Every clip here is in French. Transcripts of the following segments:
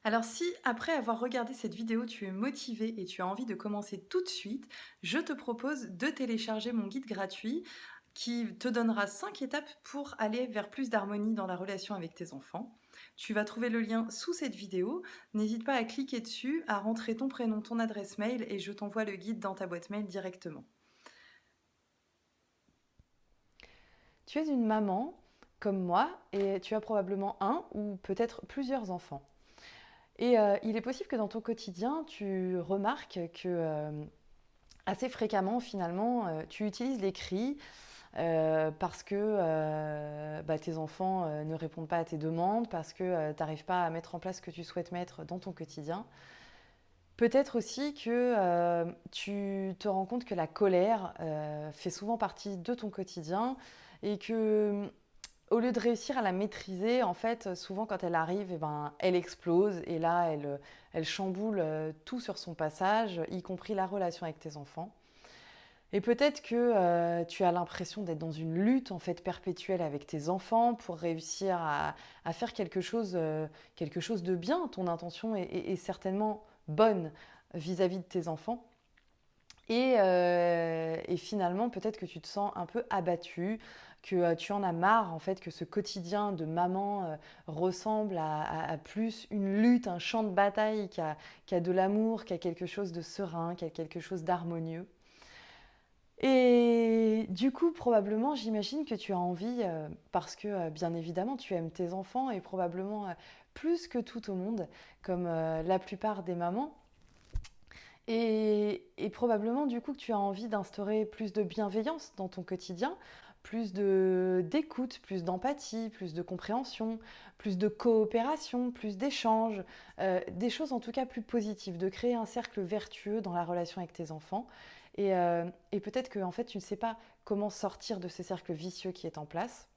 Alors si, après avoir regardé cette vidéo, tu es motivé et tu as envie de commencer tout de suite, je te propose de télécharger mon guide gratuit qui te donnera 5 étapes pour aller vers plus d'harmonie dans la relation avec tes enfants. Tu vas trouver le lien sous cette vidéo. N'hésite pas à cliquer dessus, à rentrer ton prénom, ton adresse mail et je t'envoie le guide dans ta boîte mail directement. Tu es une maman comme moi et tu as probablement un ou peut-être plusieurs enfants. Et il est possible que dans ton quotidien, tu remarques que assez fréquemment, finalement, tu utilises les cris parce que tes enfants ne répondent pas à tes demandes, parce que tu n'arrives pas à mettre en place ce que tu souhaites mettre dans ton quotidien. Peut-être aussi que tu te rends compte que la colère fait souvent partie de ton quotidien et que au lieu de réussir à la maîtriser, en fait, souvent quand elle arrive, eh ben, elle explose et là, elle chamboule tout sur son passage, y compris la relation avec tes enfants. Et peut-être que tu as l'impression d'être dans une lutte en fait perpétuelle avec tes enfants pour réussir à faire quelque chose de bien. Ton intention est certainement bonne vis-à-vis de tes enfants. Et finalement, peut-être que tu te sens un peu abattu, que tu en as marre, en fait, que ce quotidien de maman ressemble à plus une lutte, un champ de bataille qu'à de l'amour, qu'à quelque chose de serein, qu'à quelque chose d'harmonieux. Et du coup, probablement, j'imagine que tu as envie, parce que bien évidemment, tu aimes tes enfants et probablement plus que tout au monde, comme la plupart des mamans, et probablement du coup que tu as envie d'instaurer plus de bienveillance dans ton quotidien, d'écoute, plus d'empathie, plus de compréhension, plus de coopération, plus d'échanges, des choses en tout cas plus positives, de créer un cercle vertueux dans la relation avec tes enfants. Et peut-être que en fait tu ne sais pas comment sortir de ce cercle vicieux qui est en place.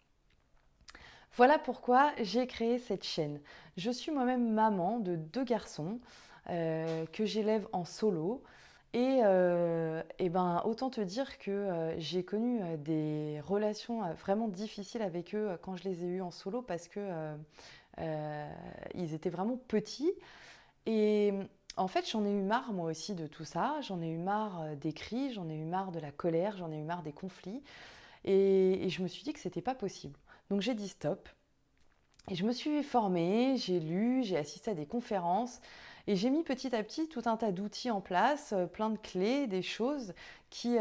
Voilà pourquoi j'ai créé cette chaîne. Je suis moi-même maman de deux garçons que j'élève en solo. Et ben, autant te dire que j'ai connu des relations vraiment difficiles avec eux quand je les ai eus en solo parce que ils étaient vraiment petits. Et en fait, j'en ai eu marre moi aussi de tout ça. J'en ai eu marre des cris, j'en ai eu marre de la colère, j'en ai eu marre des conflits. Et je me suis dit que c'était pas possible. Donc j'ai dit stop. Et je me suis formée, j'ai lu, j'ai assisté à des conférences et j'ai mis petit à petit tout un tas d'outils en place, plein de clés, des choses qui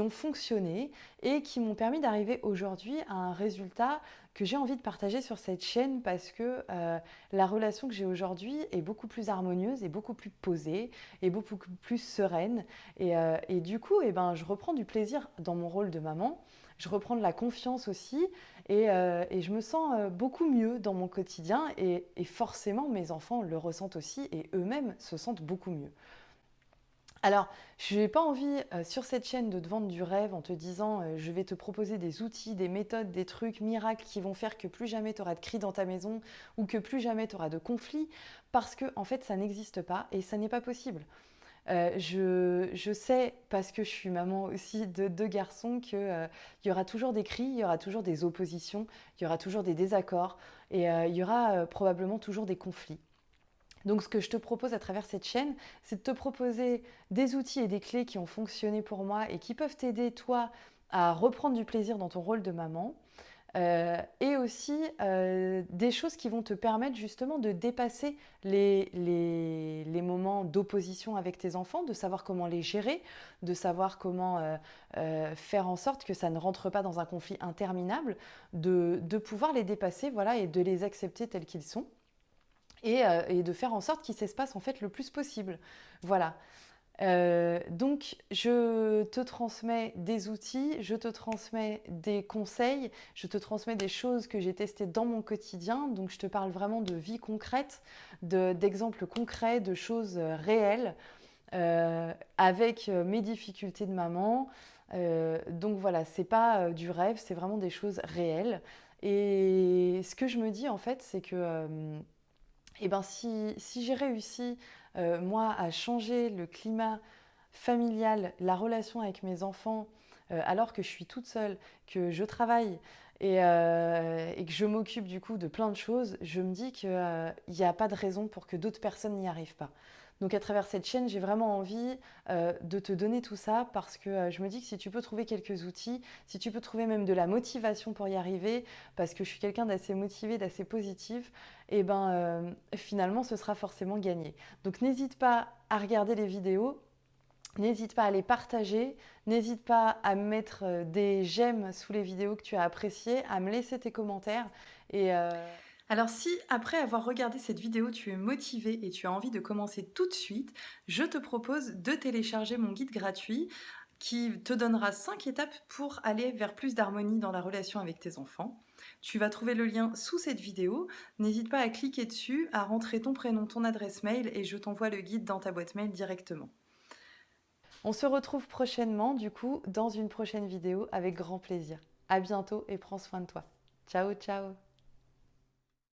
ont fonctionné et qui m'ont permis d'arriver aujourd'hui à un résultat que j'ai envie de partager sur cette chaîne parce que la relation que j'ai aujourd'hui est beaucoup plus harmonieuse et beaucoup plus posée et beaucoup plus sereine. Et du coup, eh ben, je reprends du plaisir dans mon rôle de maman. Je reprends de la confiance aussi et je me sens beaucoup mieux dans mon quotidien et forcément mes enfants le ressentent aussi et eux-mêmes se sentent beaucoup mieux. Alors, je n'ai pas envie sur cette chaîne de te vendre du rêve en te disant je vais te proposer des outils, des méthodes, des trucs miracles qui vont faire que plus jamais tu auras de cris dans ta maison ou que plus jamais tu auras de conflits parce que en fait ça n'existe pas et ça n'est pas possible. Je sais, parce que je suis maman aussi de deux garçons, qu'il y aura toujours des cris, il y aura toujours des oppositions, il y aura toujours des désaccords et il y aura probablement toujours des conflits. Donc ce que je te propose à travers cette chaîne, c'est de te proposer des outils et des clés qui ont fonctionné pour moi et qui peuvent t'aider, toi, à reprendre du plaisir dans ton rôle de maman, et aussi des choses qui vont te permettre justement de dépasser les moments d'opposition avec tes enfants, de savoir comment les gérer, de savoir comment faire en sorte que ça ne rentre pas dans un conflit interminable, de pouvoir les dépasser voilà, et de les accepter tels qu'ils sont. Et de faire en sorte qu'ils s'espacent en fait le plus possible. Voilà. Donc, je te transmets des outils, je te transmets des conseils, je te transmets des choses que j'ai testées dans mon quotidien. Donc, je te parle vraiment de vie concrète, d'exemples concrets, de choses réelles, avec mes difficultés de maman. Donc voilà, c'est pas du rêve, c'est vraiment des choses réelles. Et ce que je me dis en fait, c'est que eh ben, si j'ai réussi, moi, à changer le climat familial, la relation avec mes enfants, alors que je suis toute seule, que je travaille et que je m'occupe du coup de plein de choses, je me dis qu'il n'y a pas de raison pour que d'autres personnes n'y arrivent pas. Donc à travers cette chaîne, j'ai vraiment envie de te donner tout ça parce que je me dis que si tu peux trouver quelques outils, si tu peux trouver même de la motivation pour y arriver, parce que je suis quelqu'un d'assez motivé, d'assez positif, et ben finalement ce sera forcément gagné. Donc n'hésite pas à regarder les vidéos. N'hésite pas à les partager, n'hésite pas à me mettre des j'aime sous les vidéos que tu as appréciées, à me laisser tes commentaires et Alors si, après avoir regardé cette vidéo, tu es motivé et tu as envie de commencer tout de suite, je te propose de télécharger mon guide gratuit qui te donnera 5 étapes pour aller vers plus d'harmonie dans la relation avec tes enfants. Tu vas trouver le lien sous cette vidéo. N'hésite pas à cliquer dessus, à rentrer ton prénom, ton adresse mail et je t'envoie le guide dans ta boîte mail directement. on se retrouve prochainement du coup dans une prochaine vidéo avec grand plaisir. À bientôt et prends soin de toi. Ciao ciao.